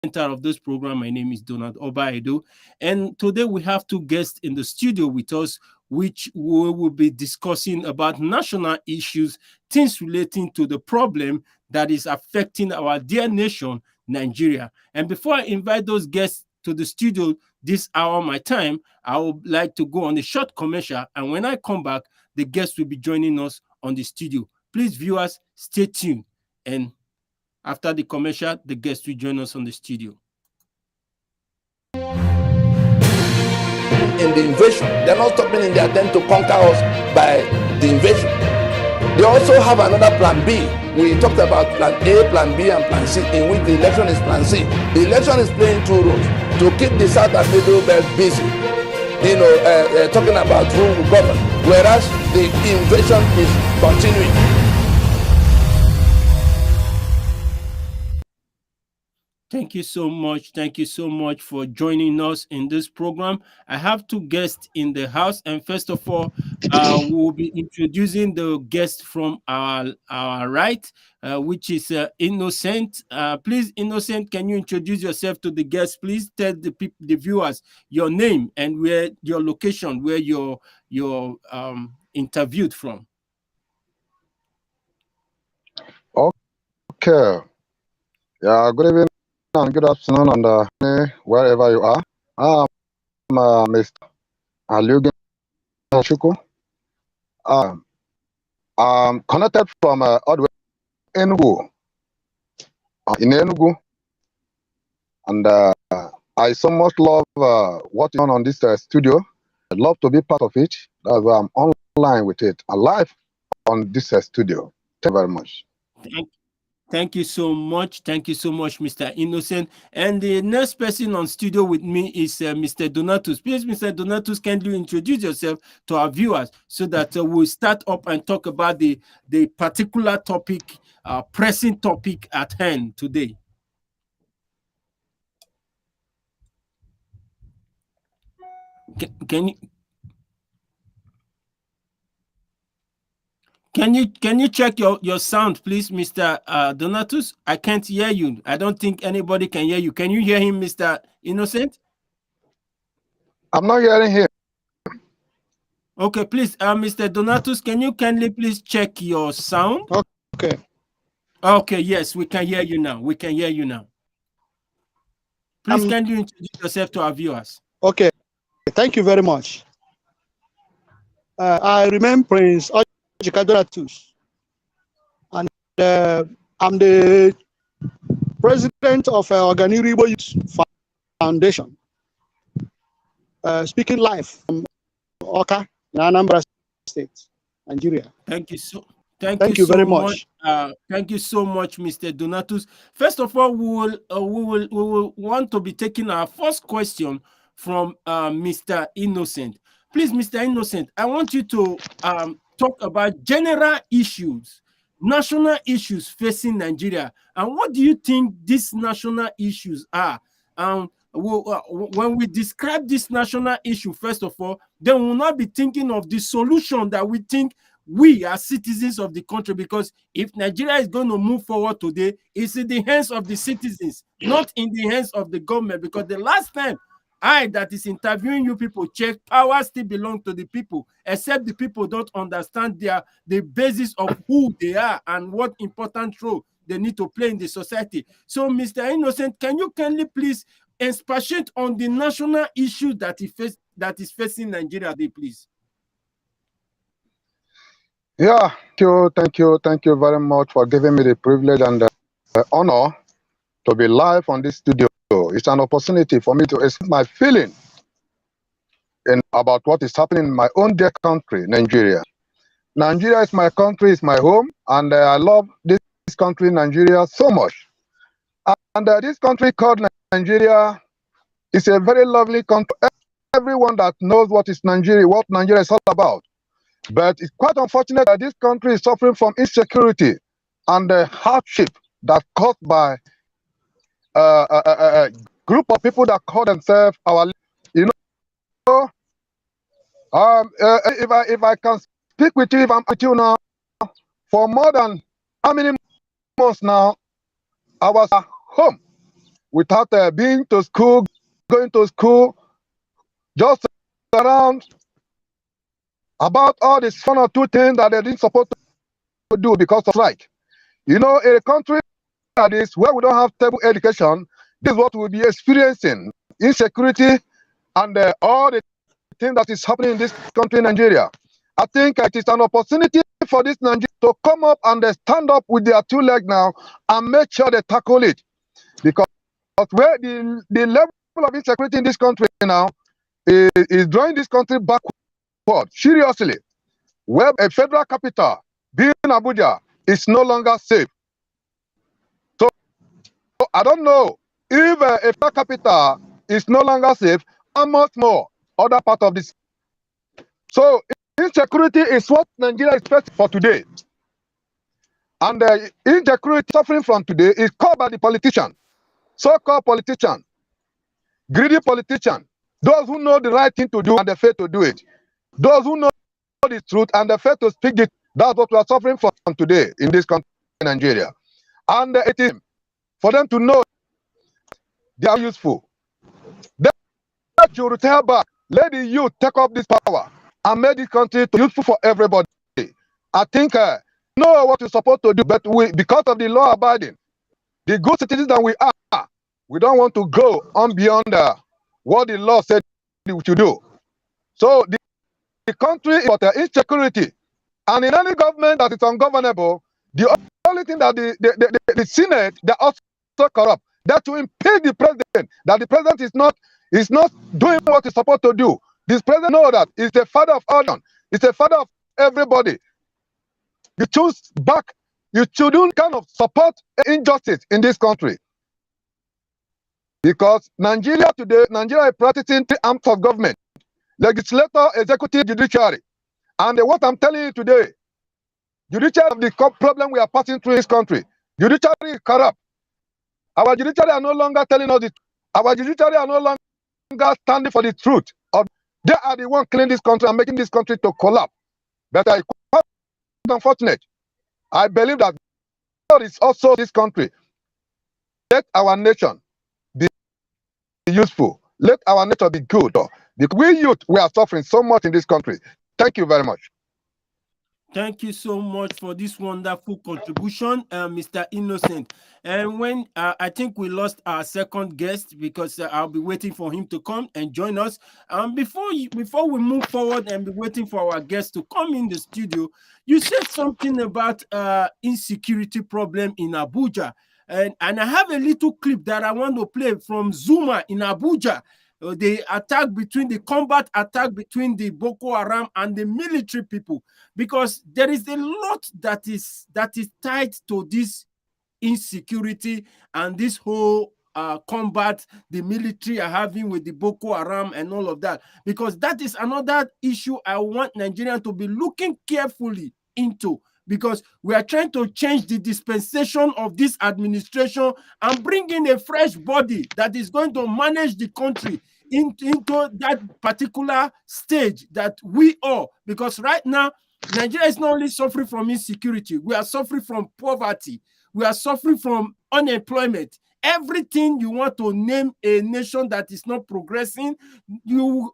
of this program. My name is Donald Obaido, and today we have two guests in the studio with us, which we will be discussing about national issues, things relating to the problem that is affecting our dear nation, Nigeria. And before I invite those guests to the studio this hour, my time, I would like to go on a short commercial, and when I come back, the guests will be joining us on the studio. Please, viewers, stay tuned. And after the commercial, the guests will join us on the studio. In the invasion, they're not stopping in their attempt to conquer us by the invasion. They also have another plan B. We talked about plan A, plan B, and plan C, in which the election is plan C. The election is playing two roles: to keep the South and Middle Belt busy, talking about who will govern, whereas the invasion is continuing. Thank you so much. Thank you so much for joining us in this program. I have two guests in the house, and first of all, we'll be introducing the guest from our right, which is Innocent. Please, Innocent, can you introduce yourself to the guests? Please tell the viewers your name and where your location, where you're interviewed from. Okay. Yeah, good evening and good afternoon, and wherever you are. I'm Mr. Alugan Shuku. I'm connected from all the way Enugu, in Enugu, and I so much love what is on this studio. I'd love to be part of it. That's why I'm online with it, alive on this studio. Thank you very much. Thank you so much. Thank you so much, Mr. Innocent. And the next person on studio with me is Mr. Donatus. Please, Mr. Donatus, can you introduce yourself to our viewers so that we'll start up and talk about the particular topic, pressing topic at hand today. Can you check your sound, please, Mr. Donatus? I can't hear you. I don't think anybody can hear you. Can you hear him, Mr. Innocent? I'm not hearing him. Okay, please, Mr. Donatus, can you kindly please check your sound? Okay. Okay, yes, we can hear you now. We can hear you now. Please, can you introduce yourself to our viewers? Okay, thank you very much. I remain Prince Donatus, and I'm the president of Organiribo Youth Foundation, speaking live from Oka, in Anambra State, Nigeria. Thank you so. Thank you very much. Thank you so much, Mr. Donatus. First of all, we will want to be taking our first question from Mr. Innocent. Please, Mr. Innocent, I want you to talk about general issues, national issues facing Nigeria, and what do you think these national issues are? When we describe this national issue, first of all, then we'll not be thinking of the solution that we think we as citizens of the country, because if Nigeria is going to move forward today, it's in the hands of the citizens, not in the hands of the government, because the last time that is interviewing you people check, power still belongs to the people, except the people don't understand the basis of who they are and what important role they need to play in the society. So, Mr. Innocent, can you kindly please expatiate on the national issue that is facing Nigeria today, please? Yeah, thank you very much for giving me the privilege and the honor to be live on this studio. It's an opportunity for me to express my feeling about what is happening in my own dear country, Nigeria. Nigeria is my country, it's my home, and I love this country, Nigeria, so much. And this country called Nigeria is a very lovely country. Everyone that knows what Nigeria is all about. But it's quite unfortunate that this country is suffering from insecurity and the hardship that's caused by a group of people that call themselves our, if I can speak with you, if I'm with you now, for more than how many months now, I was at home. without being to school, going to school, just around about all this 1 or 2 things that they didn't supposed to do because of strike. You know, in a country like this where we don't have stable education, this is what we'll be experiencing: insecurity and all the things that is happening in this country, Nigeria. I think it is an opportunity for this Nigeria to come up and stand up with their 2 legs now and make sure they tackle it, because where the level of insecurity in this country now is drawing this country backward seriously. Where a federal capital, being Abuja, is no longer safe. So I don't know if a federal capital is no longer safe, how much more other part of this. So insecurity is what Nigeria is facing for today. And insecurity suffering from today is caused by the politician, so-called politician, greedy politician, those who know the right thing to do and they fail to do it. Those who know the truth and they fail to speak it. That's what we are suffering from today in this country, Nigeria. And it is for them to know they are useful. They should retire back. Let the youth take up this power and make this country useful for everybody. I think know what we're supposed to do, but we, because of the law abiding, the good citizens that we are, we don't want to go on beyond what the law said we should do. So the country is for insecurity, and in any government that is ungovernable, the only thing that the Senate, they're also corrupt. That to impeach the president, that the president is not doing what he's supposed to do. This president know that he's the father of all, he's the father of everybody. You choose back, you shouldn't kind of support injustice in this country. Because Nigeria today, Nigeria is practicing 3 arms of government: legislature, executive, judiciary. And what I'm telling you today, judiciary of the problem we are passing through this country. Judiciary is corrupt. Our judiciary are no longer telling us the truth. Our judiciary are no longer standing for the truth. They are the ones killing this country and making this country to collapse. But I quite unfortunate. I believe that God is also this country. Let our nation be useful. Let our nation be good. Because we youth, we are suffering so much in this country. Thank you very much. Thank you so much for this wonderful contribution, Mr. Innocent. And when I think we lost our second guest, because I'll be waiting for him to come and join us. Before we move forward and be waiting for our guest to come in the studio, you said something about insecurity problem in Abuja. And I have a little clip that I want to play from Zuma in Abuja. The combat attack between the Boko Haram and the military people, because there is a lot that is tied to this insecurity and this whole combat the military are having with the Boko Haram and all of that, because that is another issue I want Nigerians to be looking carefully into, because we are trying to change the dispensation of this administration and bring in a fresh body that is going to manage the country into that particular stage that we are. Because right now, Nigeria is not only suffering from insecurity, we are suffering from poverty, we are suffering from unemployment. Everything you want to name a nation that is not progressing, you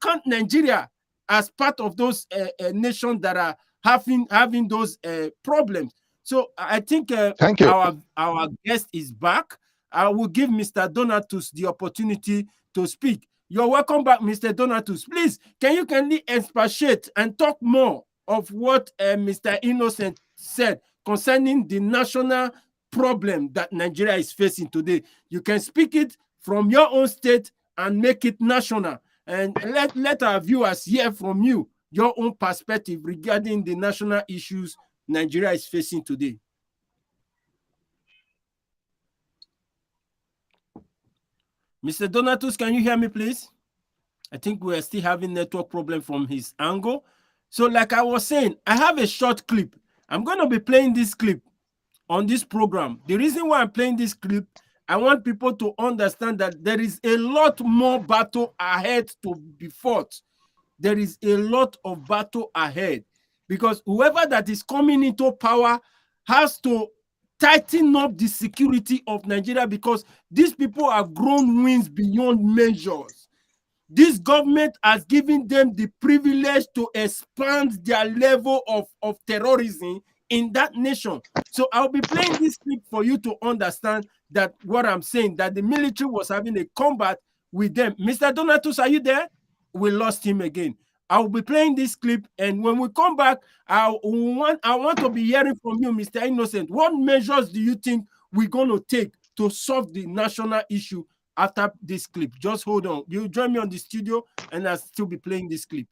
count Nigeria as part of those nations that are having those problems. So I think Thank you. Our guest is back. I will give Mr. Donatus the opportunity to speak. You're welcome back, Mr. Donatus. Please, can you kindly expatiate and talk more of what Mr. Innocent said concerning the national problem that Nigeria is facing today? You can speak it from your own state and make it national. And let our viewers hear from you your own perspective regarding the national issues Nigeria is facing today. Mr. Donatus, can you hear me, please? I think we are still having network problem from his angle. So like I was saying, I have a short clip. I'm going to be playing this clip on this program. The reason why I'm playing this clip, I want people to understand that there is a lot more battle ahead to be fought. There is a lot of battle ahead, because whoever that is coming into power has to tighten up the security of Nigeria, because these people have grown wings beyond measures. This government has given them the privilege to expand their level of terrorism in that nation. So I'll be playing this clip for you to understand that what I'm saying, that the military was having a combat with them. Mr. Donatus, are you there? We lost him again. I will be playing this clip, and when we come back, I want to be hearing from you, Mr. Innocent. What measures do you think we're going to take to solve the national issue after this clip? Just hold on. You join me on the studio, and I'll still be playing this clip.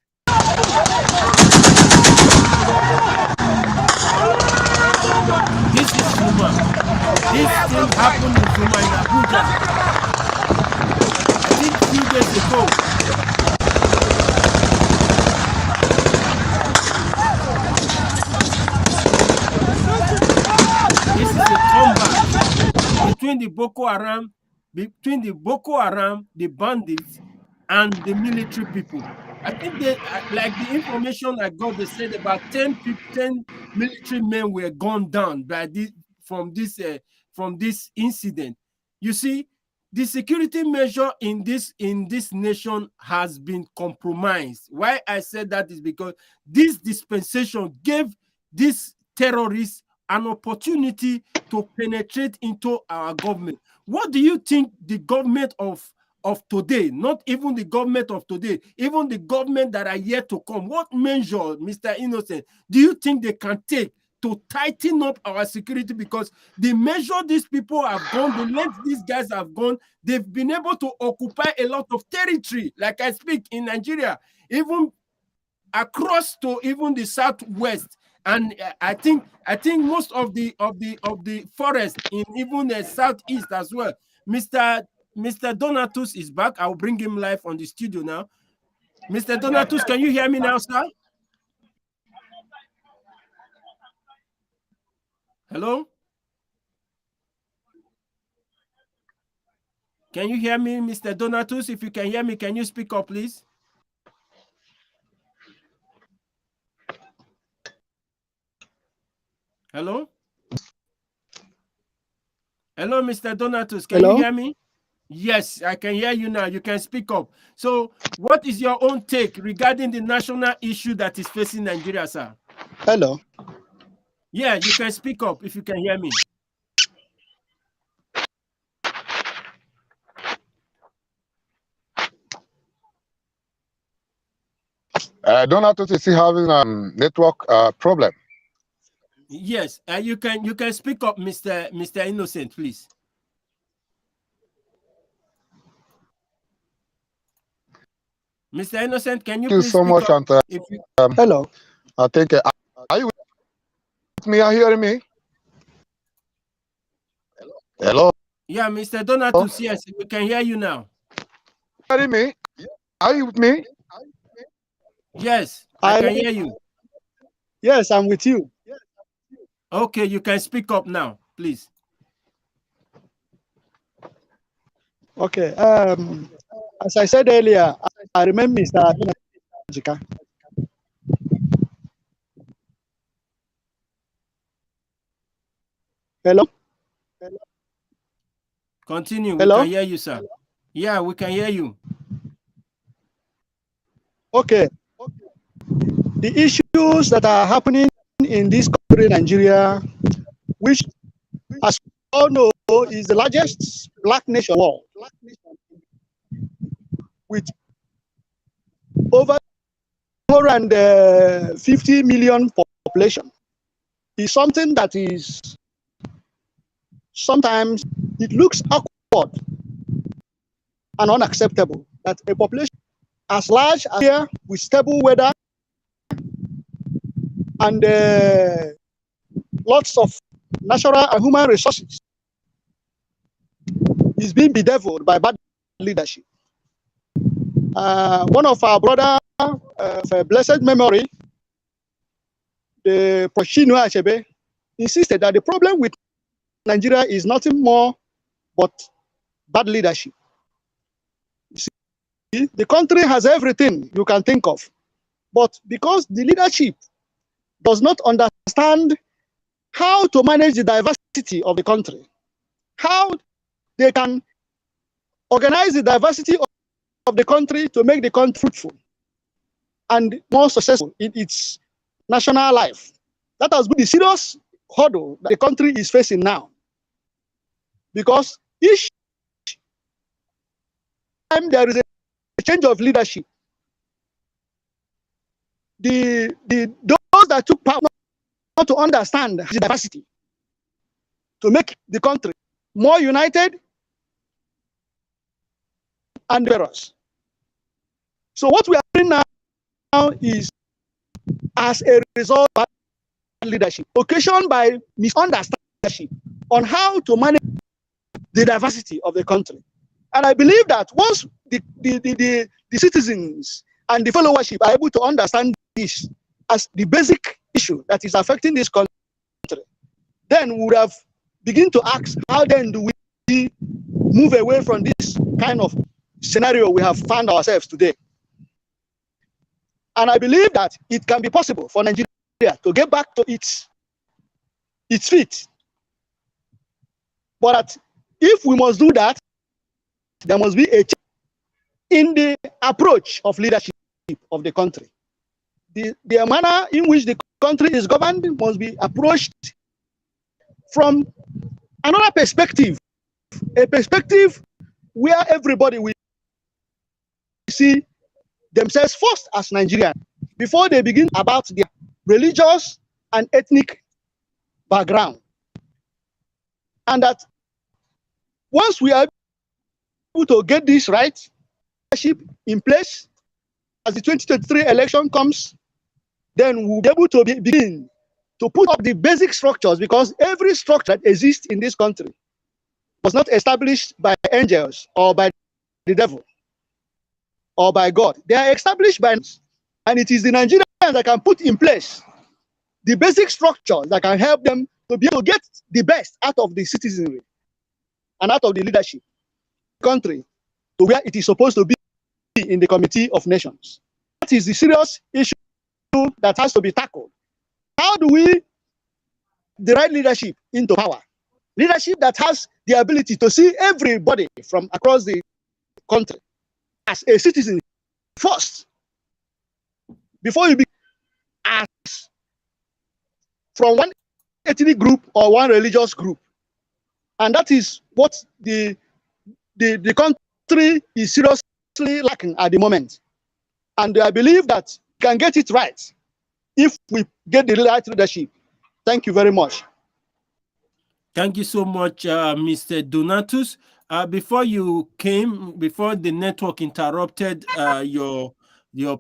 This is Zuma. This thing happened in Zuma in Abuja. I think 2 days ago. This is a combat between the Boko Haram, the bandits, and the military people. I think they, like the information I got, they said about 10 military men were gone down by from this incident. You see, the security measure in this nation has been compromised. Why I said that is because this dispensation gave these terrorists an opportunity to penetrate into our government. What do you think the government of today, not even the government of today, even the government that are yet to come, what measure, Mr. Innocent, do you think they can take to tighten up our security? Because the measure these people have gone, the length these guys have gone, they've been able to occupy a lot of territory, like I speak, in Nigeria, even across to even the southwest. And I think most of the forest in even the southeast as well. Mr. Donatus is back. I'll bring him live on the studio now. Mr. Donatus, can you hear me now, sir? Hello? Can you hear me, Mr. Donatus? If you can hear me, can you speak up, please? Hello? Hello, Mr. Donatus. Can you hear me? Yes, I can hear you now. You can speak up. So what is your own take regarding the national issue that is facing Nigeria, sir? Hello. Yeah, you can speak up if you can hear me. Donatus is having a network problem. Yes, you can speak up, Mr. Innocent, please. Mr. Innocent, can you please so speak much, up? and Hello. I think are you with me? Are you hearing me? Hello. Yeah, Mr. Donatus, yes, we can hear you now. Hearing me? Are you with me? Yes, I can hear you. Yes, I'm with you. Okay, you can speak up now, please. Okay. As I said earlier, I remember Mr. Jika. Hello? Continue. Hello? We can hear you, sir. Yeah, we can hear you. Okay. The issues that are happening in this country, Nigeria, which, as we all know, is the largest black nation in the world, with over 450 million population, is something that is sometimes it looks awkward and unacceptable that a population as large as here with stable weather and lots of natural and human resources is being bedeviled by bad leadership. One of our brother of blessed memory, the Prochino Achebe, insisted that the problem with Nigeria is nothing more but bad leadership. You see, the country has everything you can think of, but because the leadership does not understand how to manage the diversity of the country, how they can organize the diversity of the country to make the country fruitful and more successful in its national life. That has been the serious hurdle that the country is facing now. Because each time there is a change of leadership, those that took power not to understand the diversity, to make the country more united and diverse. So what we are doing now is, as a result of leadership, occasioned by misunderstanding leadership on how to manage the diversity of the country. And I believe that once the citizens and the followership are able to understand this as the basic issue that is affecting this country, then we would have begin to ask, how then do we move away from this kind of scenario we have found ourselves today? And I believe that it can be possible for Nigeria to get back to its feet. But if we must do that, there must be a change in the approach of leadership of the country. The manner in which the country is governed must be approached from another perspective, a perspective where everybody will see themselves first as Nigerian before they begin about their religious and ethnic background. And that once we are able to get this right, leadership in place, as the 2023 election comes, then we'll be able to begin to put up the basic structures, because every structure that exists in this country was not established by angels or by the devil or by God. They are established by us, and it is the Nigerians that can put in place the basic structures that can help them to be able to get the best out of the citizenry and out of the leadership country to where it is supposed to be in the Committee of Nations. That is the serious issue that has to be tackled. How do we the right leadership into power? Leadership that has the ability to see everybody from across the country as a citizen first, before you be as from one ethnic group or one religious group. And that is what the country is seriously lacking at the moment. And I believe that we can get it right if we get the right leadership. Thank you very much. Thank you so much, Mr. Donatus. Before you came, before the network interrupted your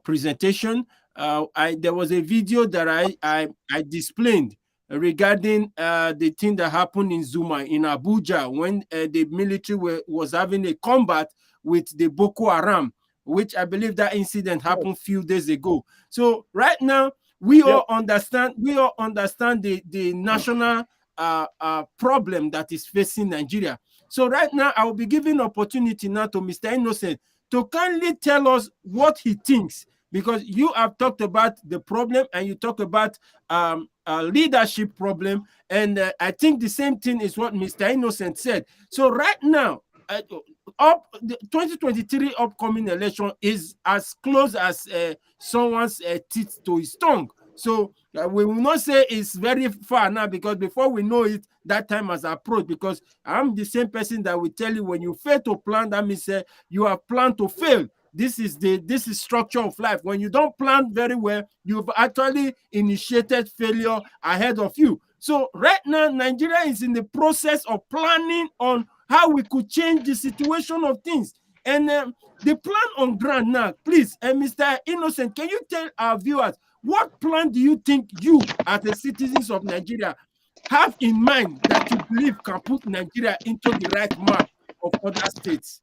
presentation, there was a video that I displayed regarding the thing that happened in Zuma, in Abuja, when the military was having a combat with the Boko Haram, which I believe that incident happened a few days ago. So right now, we all understand the national problem that is facing Nigeria. So right now, I will be giving opportunity now to Mr. Innocent to kindly tell us what he thinks, because you have talked about the problem and you talk about leadership problem, and I think the same thing is what Mr. Innocent said. So right now, the 2023 upcoming election is as close as someone's teeth to his tongue. So we will not say it's very far now, because before we know it, that time has approached. Because I'm the same person that will tell you, when you fail to plan, that means you have planned to fail. This is structure of life. When you don't plan very well, you've actually initiated failure ahead of you. So right now, Nigeria is in the process of planning on how we could change the situation of things. And the plan on ground now, please, Mr. Innocent, can you tell our viewers, what plan do you think you, as the citizens of Nigeria, have in mind that you believe can put Nigeria into the right map of other states?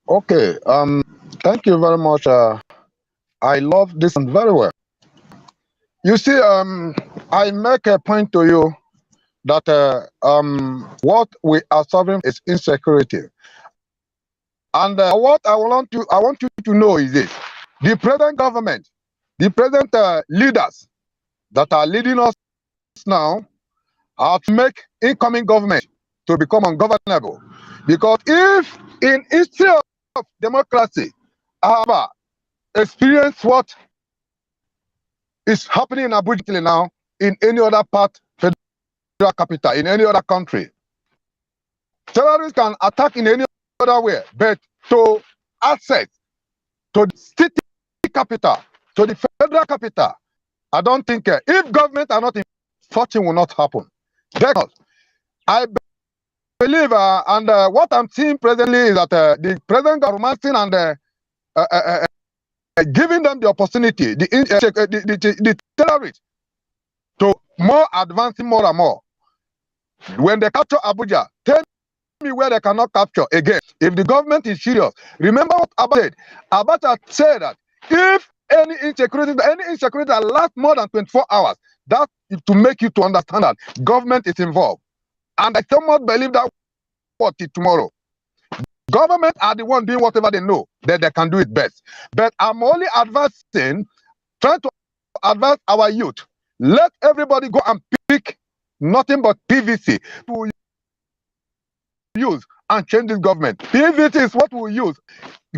Okay, thank you very much. I love this one very well. You see, I make a point to you that what we are suffering is insecurity. And what I want you to know is this: the present government, the present leaders that are leading us now are to make incoming government to become ungovernable. Because if in history of democracy, I have experienced what is happening in Abuja now in any other part, federal capital, in any other country, terrorists can attack in any other way, but to access to the city capital, to the federal capital, I don't think if government are not in, such will not happen. Because I believe, and what I'm seeing presently is that the president are romancing and giving them the opportunity, the terrorists, to more advancing more and more. When they capture Abuja, tell me where they cannot capture again. If the government is serious, remember what Abacha said. Abacha said that if any insecurity that lasts more than 24 hours, that is to make you to understand that government is involved. And I somewhat believe that what tomorrow. Government are the one doing whatever they know that they can do it best. But I'm only advancing, trying to advance our youth. Let everybody go and pick nothing but PVC to use and change this government. PVC is what we use.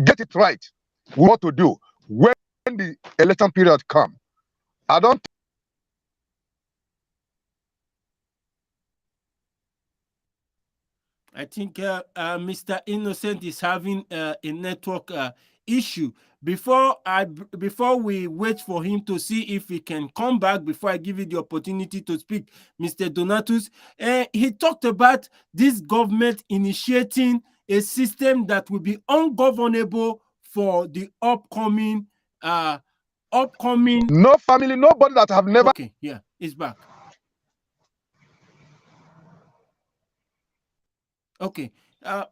Get it right. What to do when the election period comes. I don't. I think Mr. Innocent is having a network issue. Before we wait for him to see if he can come back, before I give you the opportunity to speak, Mr. Donatus, he talked about this government initiating a system that will be ungovernable for the upcoming. No family, nobody that have never. Okay, yeah, it's back. Okay,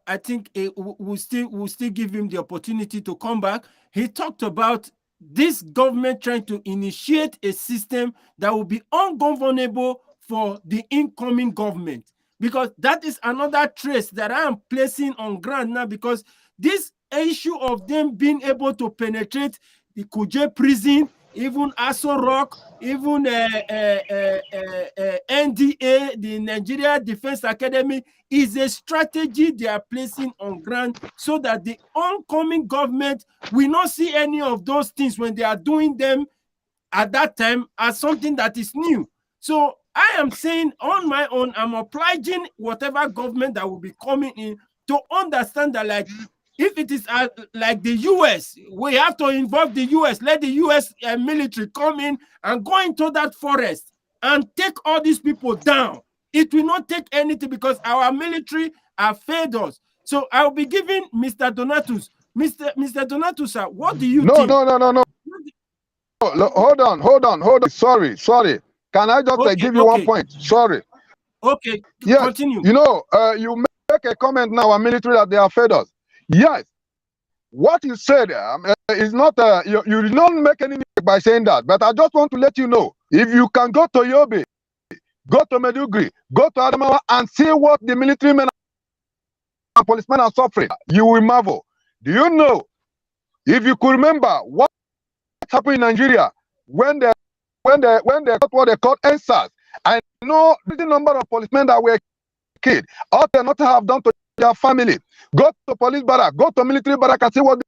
I think we'll still give him the opportunity to come back. He talked about this government trying to initiate a system that will be ungovernable for the incoming government, because that is another trace that I am placing on ground now, because this issue of them being able to penetrate the Kuje prison, even Aso Rock, even NDA, the Nigeria Defense Academy, is a strategy they are placing on ground so that the oncoming government will not see any of those things when they are doing them at that time as something that is new. So I am saying on my own, I'm obliging whatever government that will be coming in to understand that, like, if it is like the US, we have to involve the US. Let the US military come in and go into that forest and take all these people down. It will not take anything because our military have failed us. So I'll be giving Mr. Donatus. Mr. Donatus, sir, what do you think? No. Hold on. Sorry. Can I just give you one point? Sorry. Okay, yes. Continue. You know, you make a comment now, our military, that they have failed us. Yes, what you said is not, you did not make any mistake by saying that, but I just want to let you know, if you can go to Yobe, go to Medugri, go to Adamawa and see what the military men and policemen are suffering, you will marvel. Do you know, if you could remember what happened in Nigeria when they got what they called NSAS, I know the number of policemen that were killed, ought they not have done to their family. Go to police barrack, go to military barrack and see what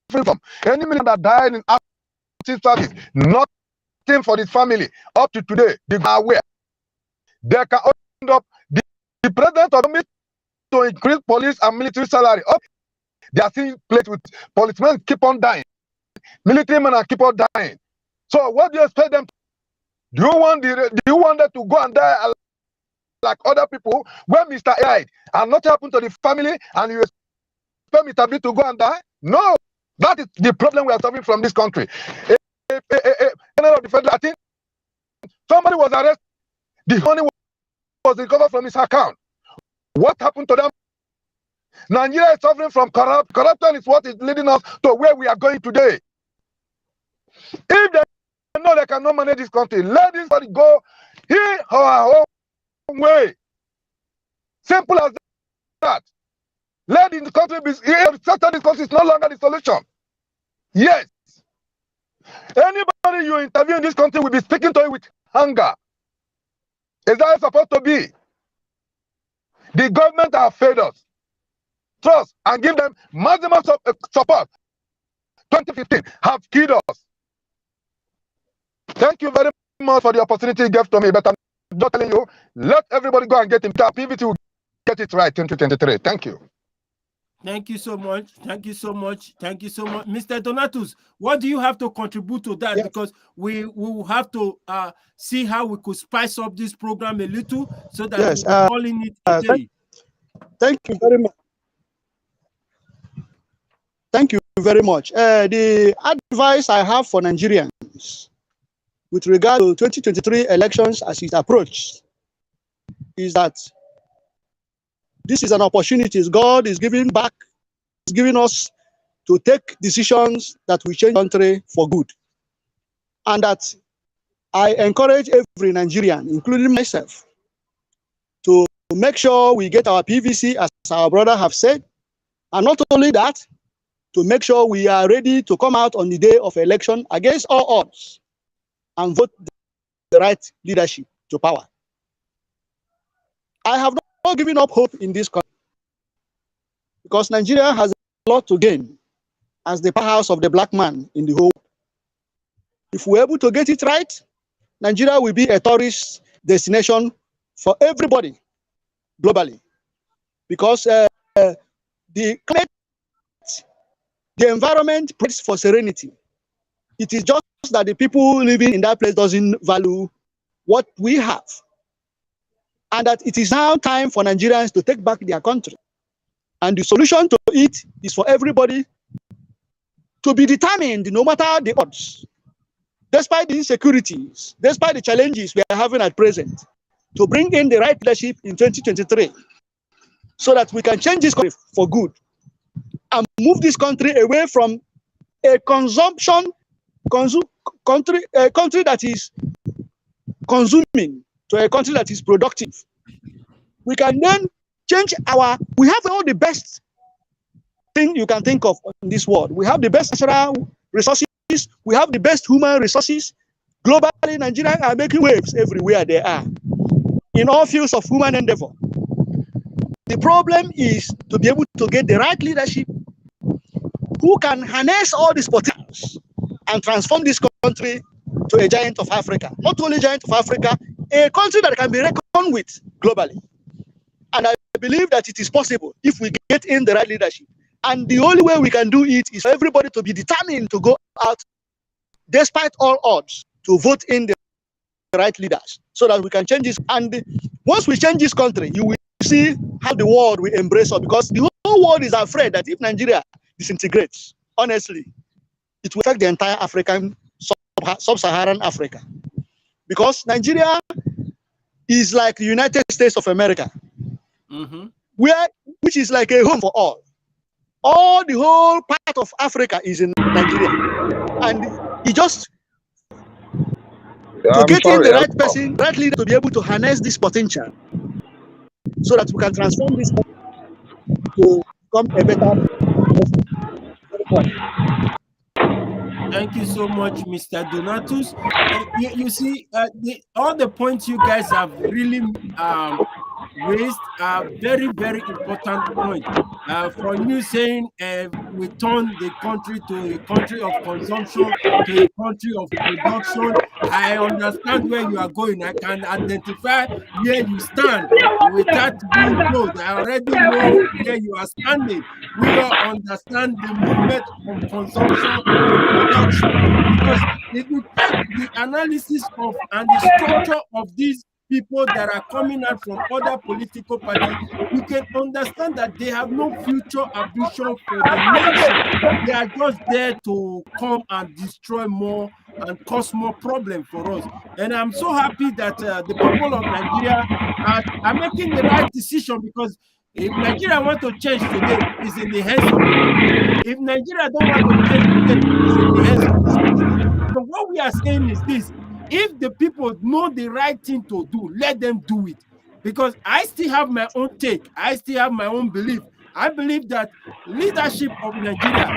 they from. Any military that died in active service, nothing for this family. Up to today, they are aware. They can end up the president of the to increase police and military salary. Up, they are seeing place with policemen keep on dying, military men are keep on dying. So what do you expect them to do? You want them to go and die like other people when Mr. A died and nothing happened to the family, and you expect Mr. B to go and die? No, that is the problem we are suffering from this country. General of the federal, I think somebody was arrested, the money was recovered from his account. What happened to them? Nigeria is suffering from corruption is what is leading us to where we are going today. If they know they cannot manage this country, let this body go here or our own way. Simple as that. Let the country be this country is no longer the solution. Yes. Anybody you interview in this country will be speaking to you with hunger. Is that supposed to be? The government have failed us. Trust and give them maximum support. 2015 have killed us. Thank you very much for the opportunity you gave to me. But I'm just telling you, let everybody go and get him. PVT will get it right 2023. Thank you. Thank you so much. Thank you so much. Thank you so much. Mr. Donatus, what do you have to contribute to that? Yes. Because we will have to see how we could spice up this program a little so that Yes, we're calling it today. Thank you very much. Thank you very much. The advice I have for Nigerians with regard to 2023 elections as it approaches is that this is an opportunity God is giving back, is giving us to take decisions that will change the country for good. And that I encourage every Nigerian, including myself, to make sure we get our PVC, as our brother have said, and not only that, to make sure we are ready to come out on the day of election against all odds and vote the right leadership to power. I have not given up hope in this country because Nigeria has a lot to gain as the powerhouse of the black man in the whole world. If we're able to get it right, Nigeria will be a tourist destination for everybody globally, because the climate, the environment prays for serenity. It is just that the people living in that place doesn't value what we have. And that it is now time for Nigerians to take back their country. And the solution to it is for everybody to be determined, no matter the odds, despite the insecurities, despite the challenges we are having at present, to bring in the right leadership in 2023 so that we can change this country for good and move this country away from a country that is consuming to a country that is productive. We can then change we have all the best thing you can think of in this world. We have the best natural resources, we have the best human resources. Globally, Nigerians are making waves everywhere they are, in all fields of human endeavor. The problem is to be able to get the right leadership who can harness all these potentials and transform this country to a giant of Africa. Not only giant of Africa, a country that can be reckoned with globally. And I believe that it is possible if we get in the right leadership. And the only way we can do it is for everybody to be determined to go out, despite all odds, to vote in the right leaders so that we can change this. And once we change this country, you will see how the world will embrace us, because the whole world is afraid that if Nigeria disintegrates, honestly, it will affect the entire African, sub-Saharan Africa. Because Nigeria is like the United States of America, which is like a home for all. All the whole part of Africa is in Nigeria. And it just to get in the right person, right leader to be able to harness this potential so that we can transform this to become a better. Thank you so much, Mr. Donatus. You see, all the points you guys have really raised are very, very important points. From you saying we turn the country to a country of consumption, to a country of production. I understand where you are going. I can identify where you stand without being told. I already know where you are standing. We all understand the movement from consumption to production. Because if you take the analysis of and the structure of these people that are coming out from other political parties, you can understand that they have no future ambition for the nation. They are just there to come and destroy more and cause more problem for us. And I'm so happy that the people of Nigeria are making the right decision, because if Nigeria want to change today, it's in the hands of people. If Nigeria don't want to change today, it's in the hands of people. But what we are saying is this: if the people know the right thing to do, let them do it. Because I still have my own take. I still have my own belief. I believe that leadership of Nigeria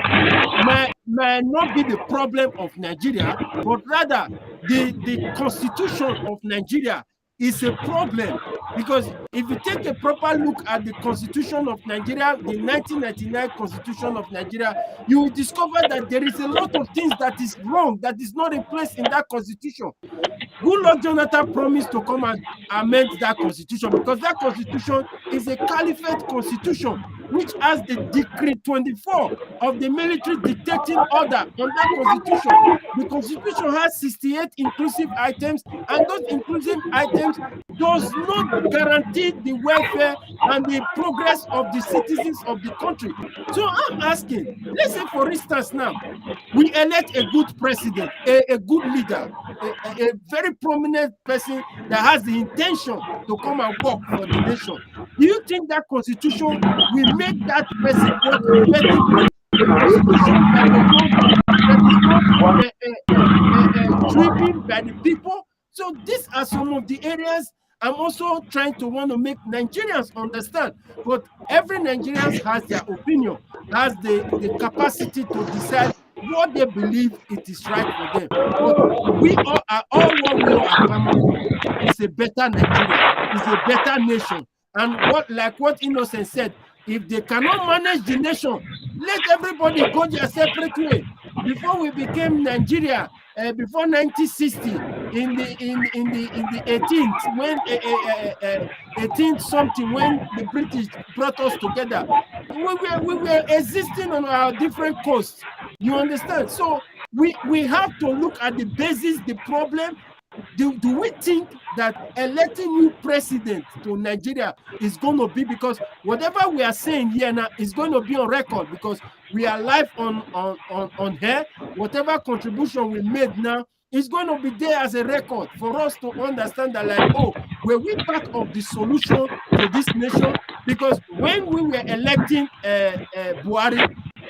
might not be the problem of Nigeria, but rather the constitution of Nigeria is a problem, because if you take a proper look at the Constitution of Nigeria, the 1999 Constitution of Nigeria, you will discover that there is a lot of things that is wrong, that is not in place in that Constitution. Goodluck Jonathan promised to come and amend that Constitution, because that Constitution is a caliphate constitution, which has the Decree 24 of the military dictating order on that Constitution. The Constitution has 68 inclusive items, and those inclusive items does not guarantee the welfare and the progress of the citizens of the country. So I'm asking, let's say for instance now, we elect a good president, a good leader, a very prominent person that has the intention to come and work for the nation. Do you think that Constitution will make that person work effectively? Driven by the people? So these are some of the areas I'm also trying to want to make Nigerians understand. But every Nigerian has their opinion, has the capacity to decide what they believe it is right for them. But we all are all what we are clamoring for. It's a better Nigeria, it's a better nation. And what Innocent said, if they cannot manage the nation, let everybody go their separate way. Before we became Nigeria, before 1960, in the 18th, when 18th something, when the British brought us together, we were existing on our different coasts. You understand? So we have to look at the basis, the problem. Do we think that electing new president to Nigeria is going to be, because whatever we are saying here now is going to be on record, because we are live on air. Whatever contribution we made now is going to be there as a record for us to understand that, like, oh, were we part of the solution to this nation? Because when we were electing Buhari,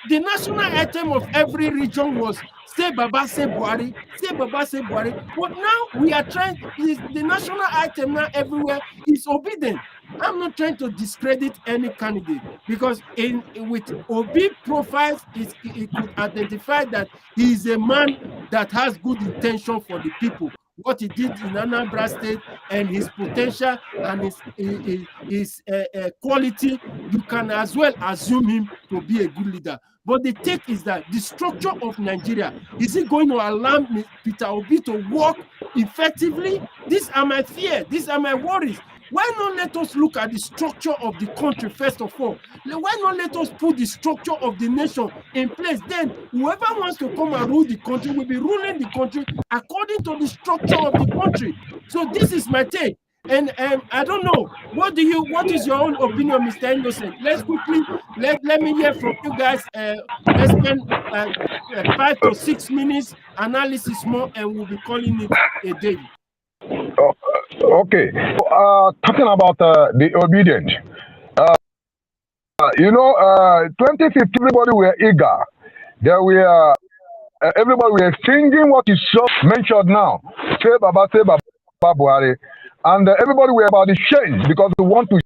the national item of every region was say Baba, say Buhari, say Baba, say Buhari. But now we are trying, the national item now everywhere is obedient. I'm not trying to discredit any candidate, because with Obi profiles, it could identify that he is a man that has good intention for the people. What he did in Anambra State and his potential and his quality, you can as well assume him to be a good leader. But the take is that the structure of Nigeria, is it going to allow Peter Obi to work effectively? These are my fears. These are my worries. Why not let us look at the structure of the country first of all? Why not let us put the structure of the nation in place? Then whoever wants to come and rule the country will be ruling the country according to the structure of the country. So this is my take. And I don't know, what is your own opinion, Mr. Innocent? Let's quickly let me hear from you guys. Let's spend 5 to 6 minutes analysis more, and we'll be calling it a day. Okay. Talking about the obedient, 2015, everybody were eager. There were everybody were exchanging what is so mentioned now. Say Baba Buhari. And everybody were about the change, because we want to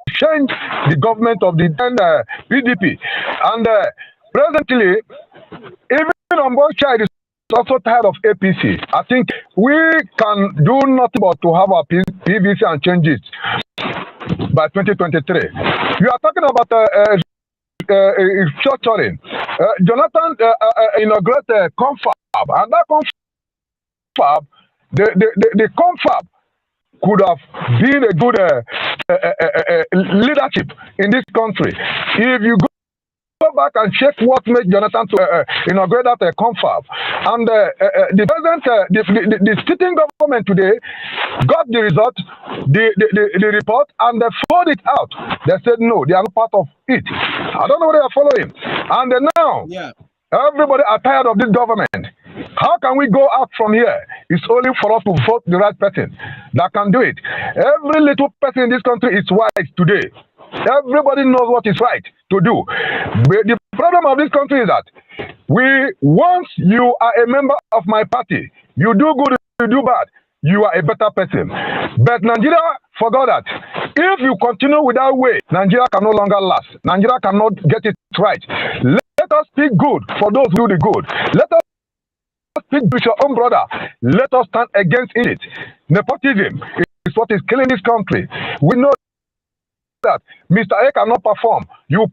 change the government of the PDP. And presently, even on both sides, is also tired of APC. I think we can do nothing but to have our PVC and change it by 2023. You are talking about structuring. Jonathan inaugurated confab, and that confab, the confab could have been a good leadership in this country. If you go back and check what made Jonathan to inaugurate that confab, and the present, the sitting government today got the result, the report, and they followed it out. They said no, they are not part of it. I don't know what they are following. And then now, everybody are tired of this government. How can we go out from here? It's only for us to vote the right person that can do it. Every little person in this country is wise today. Everybody knows what is right to do. But the problem of this country is that once you are a member of my party, you do good, you do bad, you are a better person. But Nigeria forgot that. If you continue with that way, Nigeria can no longer last. Nigeria cannot get it right. Let us speak good for those who do the good. Let us speak with your own brother. Let us stand against it. Nepotism is what is killing this country. We know that Mr. A cannot perform. You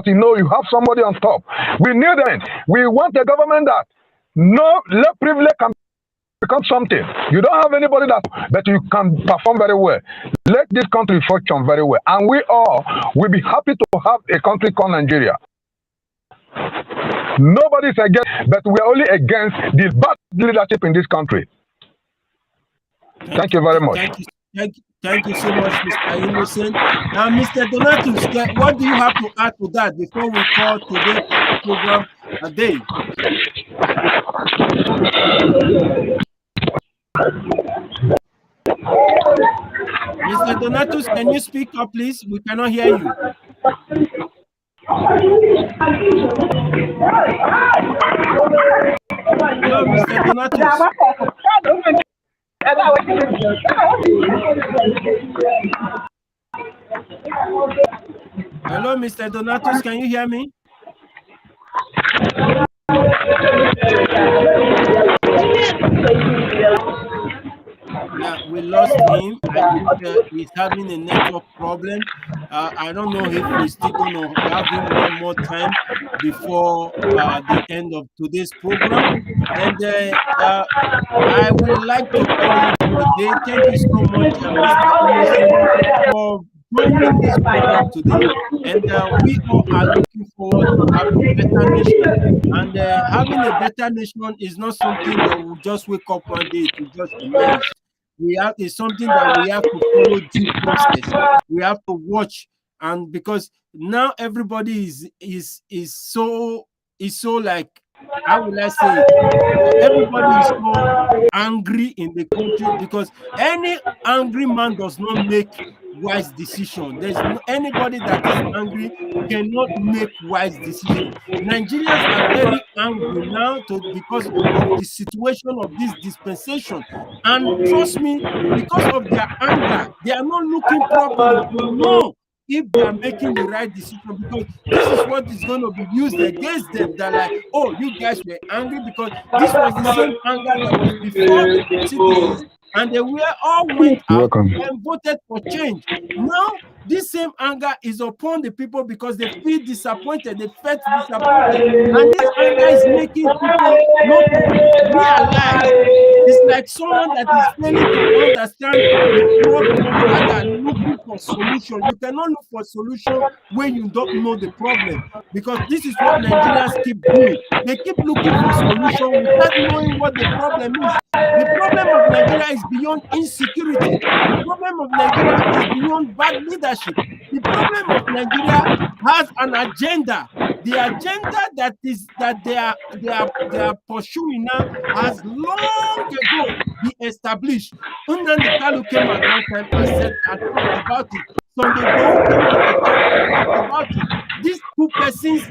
you have somebody on top. We need them. We want a government that no privilege can become something. You don't have anybody that, but you can perform very well. Let this country function very well, and we all will be happy to have a country called Nigeria. Nobody's against, but we're only against the bad leadership in this country. Thank you very much. Thank you so much, Mr. Innocent. Now, Mr. Donatus, what do you have to add to that before we call today's program a day? Mr. Donatus, can you speak up, please? We cannot hear you. Hello, Mr. Donatus. Hello, Mr. Donatus, can you hear me? Yeah, we lost him. I think he's having a network problem. I don't know if we're still going to have him one more time before the end of today's program. And I would like to call you today. Thank you so much, Mr. Innocent, for joining this program today. And we all are looking forward to having a better nation. And having a better nation is not something that will just wake up one day to just emerge. It's something that we have to follow due process. We have to watch, and because now everybody is so like, how will I say it? Everybody is so angry in the country because any angry man does not make wise decision. There's anybody that is angry cannot make wise decision. Nigerians are very angry now because of the situation of this dispensation, and trust me, because of their anger, they are not looking properly to know if they are making the right decision, because this is what is going to be used against them. They're like, oh, you guys were angry because this was the same anger that was before the citizens, and they were all went out and voted for change. Now, this same anger is upon the people because they feel disappointed, they felt disappointed, and this anger is making people not to realize. It's like someone that is failing to understand the problem and are looking for solution. You cannot look for solution when you don't know the problem, because this is what Nigerians keep doing. They keep looking for solution without knowing what the problem is. The problem of Nigeria is beyond insecurity. The problem of Nigeria is beyond bad leadership. The problem of Nigeria has an agenda. The agenda that they are pursuing now has long ago been established. Nnamdi Kanu came at one time and said and talked about it. Sunday Igboho came out and talked about it. These two persons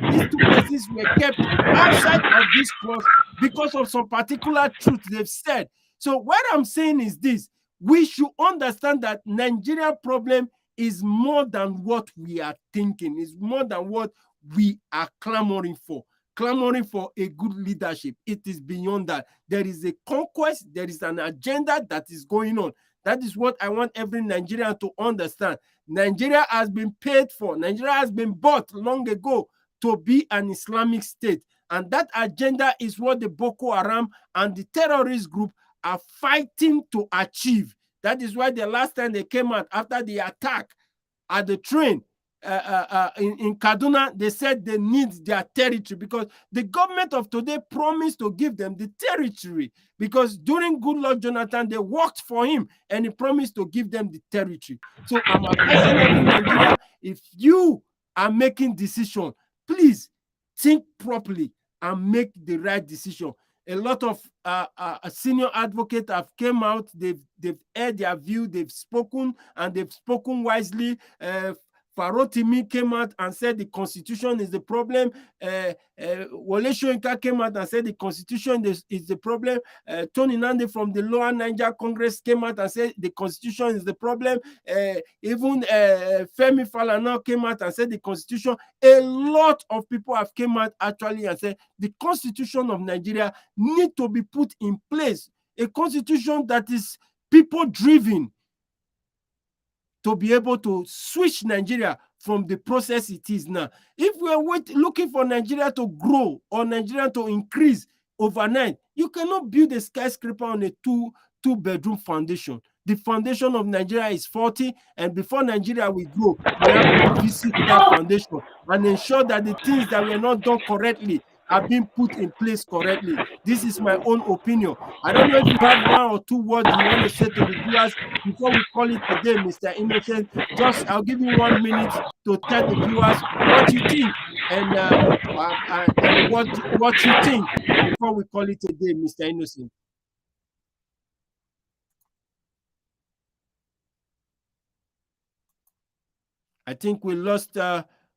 were kept outside of this course because of some particular truth they've said. So what I'm saying is this: we should understand that Nigeria problem is more than what we are thinking. It's more than what we are clamoring for a good leadership. It is beyond that. There is a conquest, there is an agenda that is going on. That is what I want every Nigerian to understand. Nigeria has been paid for. Nigeria has been bought long ago to be an Islamic state. And that agenda is what the Boko Haram and the terrorist group are fighting to achieve. That is why the last time they came out after the attack at the train in Kaduna, they said they need their territory because the government of today promised to give them the territory, because during Goodluck Jonathan, they worked for him and he promised to give them the territory. So I'm advising every Nigerian, if you are making decision, please think properly and make the right decision. A lot of senior advocates have come out, they've aired their view, they've spoken, and they've spoken wisely. Farotimi came out and said the constitution is the problem. Wole Soyinka came out and said the constitution is the problem. Tony Nande from the Lower Niger Congress came out and said the constitution is the problem. Even Femi Falana came out and said the constitution. A lot of people have come out actually and said the constitution of Nigeria need to be put in place. A constitution that is people-driven. to be able to switch Nigeria from the process it is now. If we are looking for Nigeria to grow or Nigeria to increase overnight, you cannot build a skyscraper on a two-bedroom foundation. The foundation of Nigeria is 40, and before Nigeria will grow, we have to visit that foundation and ensure that the things that were not done correctly are being put in place correctly. This is my own opinion. I don't know if you have 1 or 2 words you want to say to the viewers before we call it a day, Mr. Innocent. Just, I'll give you 1 minute to tell the viewers what you think and what you think before we call it a day, Mr. Innocent. I think we lost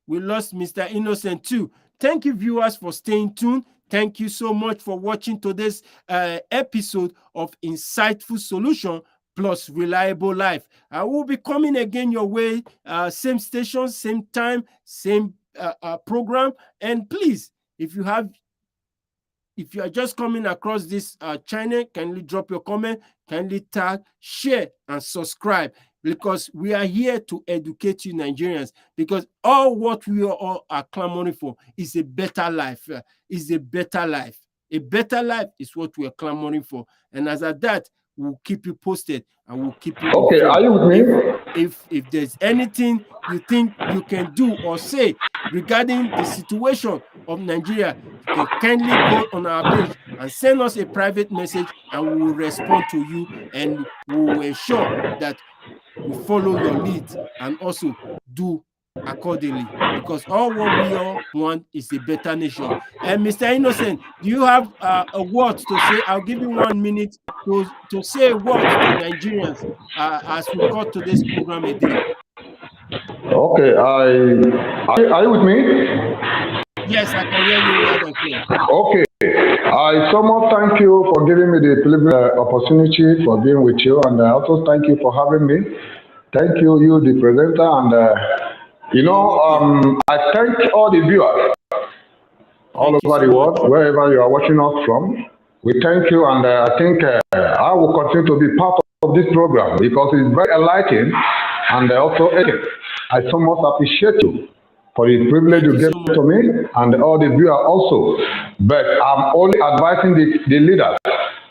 Mr. Innocent too. Thank you, viewers, for staying tuned. Thank you so much for watching today's episode of Insightful Solution plus Reliable Life. I will be coming again your way, same station, same time, same program. And please, if you are just coming across this channel, kindly drop your comment, kindly tag, share, and subscribe, because we are here to educate you Nigerians, because all what we all are clamoring for is a better life, is a better life. A better life is what we are clamoring for. And as at that, we'll keep you posted and we'll keep you okay, informed. are you with me? If there's anything you think you can do or say regarding the situation of Nigeria, you can kindly go on our page and send us a private message, and we will respond to you, and we will ensure that we follow your lead and also do accordingly, because all what we all want is a better nation. And Mr. Innocent, do you have a word to say? I'll give you 1 minute to say a word to Nigerians as we call today's program a day. Okay, are you with me? Yes, I can hear you loud and clear. Okay, I so much thank you for giving me the opportunity for being with you, and I also thank you for having me. Thank you, the presenter, and I thank all the viewers all over the world, wherever you are watching us from. We thank you, and I think I will continue to be part of this program because it's very enlightening and also I so much appreciate you for the privilege you gave to me and all the viewers also. But I'm only advising the leaders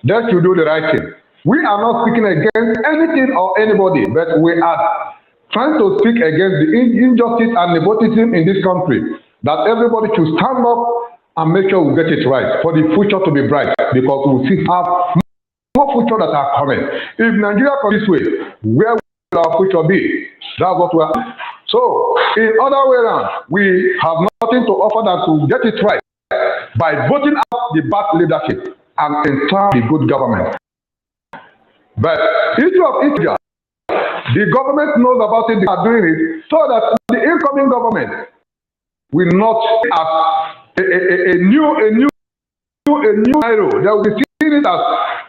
that you do the right thing. We are not speaking against anything or anybody, but we are trying to speak against the injustice and nepotism in this country, that everybody should stand up and make sure we get it right for the future to be bright, because we still have more future that are coming. If Nigeria comes this way, where will our future be? That's what we are. So, in other way around, we have nothing to offer than to get it right by voting out the bad leadership and install the good government. But issue of India, the government knows about it, they are doing it, so that the incoming government will not as a new arrow. They will be seeing it as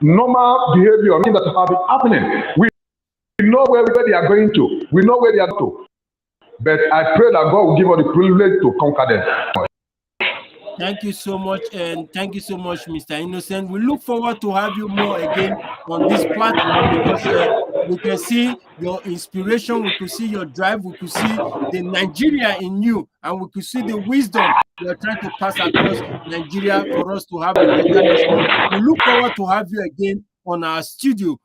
normal behavior that have been happening. We know where they are going to. We know where they are to. But I pray that God will give us the privilege to conquer them. Thank you so much, and thank you so much, Mr. Innocent. We look forward to have you more again on this platform, because we can see your inspiration, we could see your drive, we could see the Nigeria in you, and we could see the wisdom you are trying to pass across Nigeria for us to have a better nation. We look forward to have you again on our studio.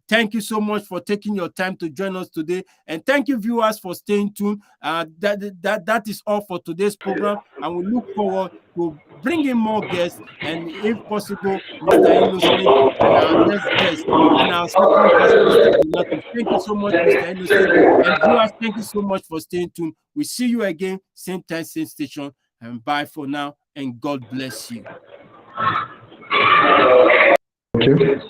Thank you so much for taking your time to join us today, and thank you, viewers, for staying tuned. That is all for today's program, and we look forward to bringing more guests, and if possible, Mr. Innocent, our next guest, and our second guest, Mr. Donatus. Thank you so much, Mr. Innocent, and viewers, thank you so much for staying tuned. We see you again, same time, same station, and bye for now, and God bless you. Thank you.